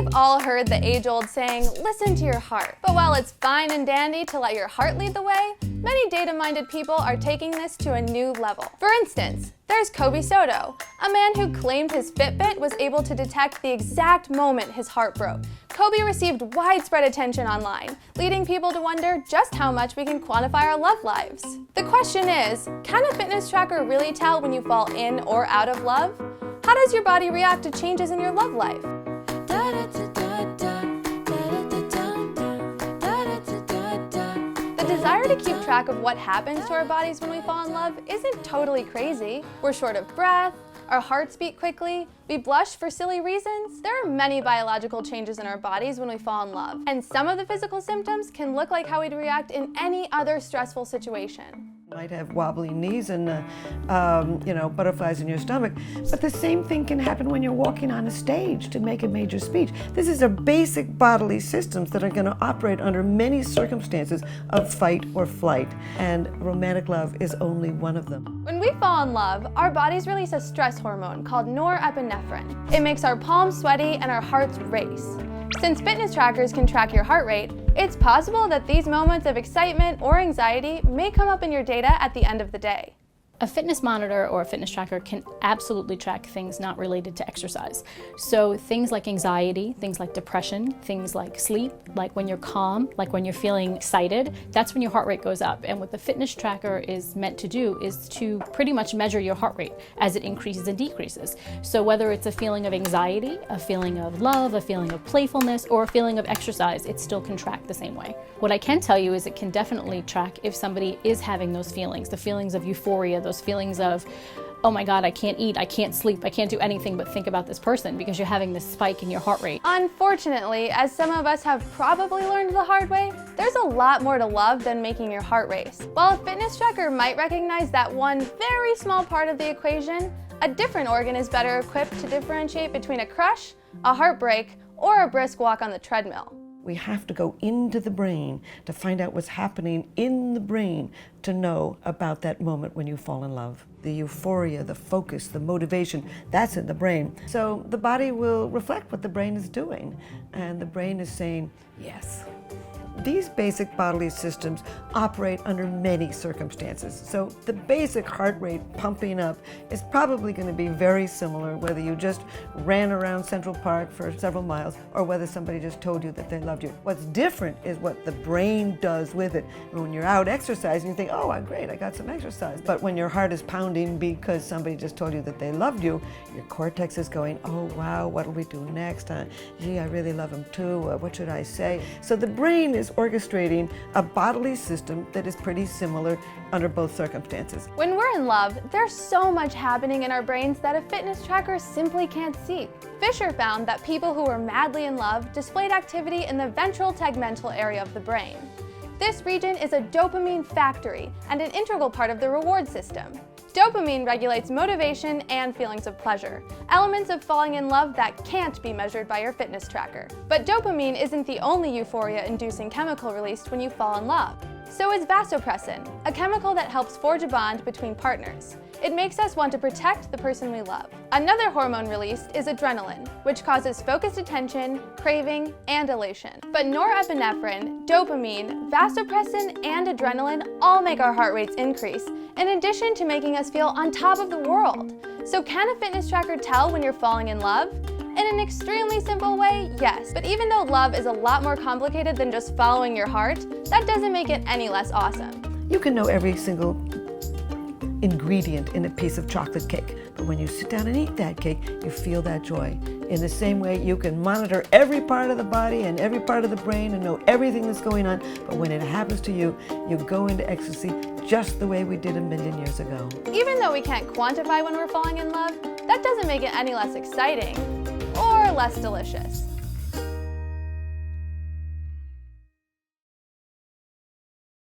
We've all heard the age-old saying, listen to your heart. But while it's fine and dandy to let your heart lead the way, many data-minded people are taking this to a new level. For instance, there's Kobe Soto, a man who claimed his Fitbit was able to detect the exact moment his heart broke. Kobe received widespread attention online, leading people to wonder just how much we can quantify our love lives. The question is, can a fitness tracker really tell when you fall in or out of love? How does your body react to changes in your love life? The desire to keep track of what happens to our bodies when we fall in love isn't totally crazy. We're short of breath, our hearts beat quickly, we blush for silly reasons. There are many biological changes in our bodies when we fall in love, and some of the physical symptoms can look like how we'd react in any other stressful situation. You might have wobbly knees and butterflies in your stomach, but the same thing can happen when you're walking on a stage to make a major speech. This is a basic bodily systems that are going to operate under many circumstances of fight or flight, and romantic love is only one of them. When we fall in love, our bodies release a stress hormone called norepinephrine. It makes our palms sweaty and our hearts race. Since fitness trackers can track your heart rate, it's possible that these moments of excitement or anxiety may come up in your data at the end of the day. A fitness monitor or a fitness tracker can absolutely track things not related to exercise. So things like anxiety, things like depression, things like sleep, like when you're calm, like when you're feeling excited, that's when your heart rate goes up. And what the fitness tracker is meant to do is to pretty much measure your heart rate as it increases and decreases. So whether it's a feeling of anxiety, a feeling of love, a feeling of playfulness, or a feeling of exercise, it still can track the same way. What I can tell you is it can definitely track if somebody is having those feelings, the feelings of euphoria, those feelings of, oh my God, I can't eat, I can't sleep, I can't do anything but think about this person because you're having this spike in your heart rate. Unfortunately, as some of us have probably learned the hard way, there's a lot more to love than making your heart race. While a fitness tracker might recognize that one very small part of the equation, a different organ is better equipped to differentiate between a crush, a heartbreak, or a brisk walk on the treadmill. We have to go into the brain to find out what's happening in the brain to know about that moment when you fall in love. The euphoria, the focus, the motivation, that's in the brain. So the body will reflect what the brain is doing, and the brain is saying, yes. These basic bodily systems operate under many circumstances. So the basic heart rate pumping up is probably going to be very similar whether you just ran around Central Park for several miles or whether somebody just told you that they loved you. What's different is what the brain does with it. And when you're out exercising, you think, oh, great, I got some exercise. But when your heart is pounding because somebody just told you that they loved you, your cortex is going, oh, wow, what'll we do next? Gee, I really love him too. What should I say? So the brain is orchestrating a bodily system that is pretty similar under both circumstances. When we're in love, there's so much happening in our brains that a fitness tracker simply can't see. Fisher found that people who were madly in love displayed activity in the ventral tegmental area of the brain. This region is a dopamine factory and an integral part of the reward system. Dopamine regulates motivation and feelings of pleasure, elements of falling in love that can't be measured by your fitness tracker. But dopamine isn't the only euphoria-inducing chemical released when you fall in love. So is vasopressin, a chemical that helps forge a bond between partners. It makes us want to protect the person we love. Another hormone released is adrenaline, which causes focused attention, craving, and elation. But norepinephrine, dopamine, vasopressin, and adrenaline all make our heart rates increase, in addition to making us feel on top of the world. So can a fitness tracker tell when you're falling in love? In an extremely simple way, yes. But even though love is a lot more complicated than just following your heart, that doesn't make it any less awesome. You can know every single ingredient in a piece of chocolate cake, but when you sit down and eat that cake, you feel that joy. In the same way, you can monitor every part of the body and every part of the brain and know everything that's going on, but when it happens to you, you go into ecstasy just the way we did a million years ago. Even though we can't quantify when we're falling in love, that doesn't make it any less exciting or less delicious.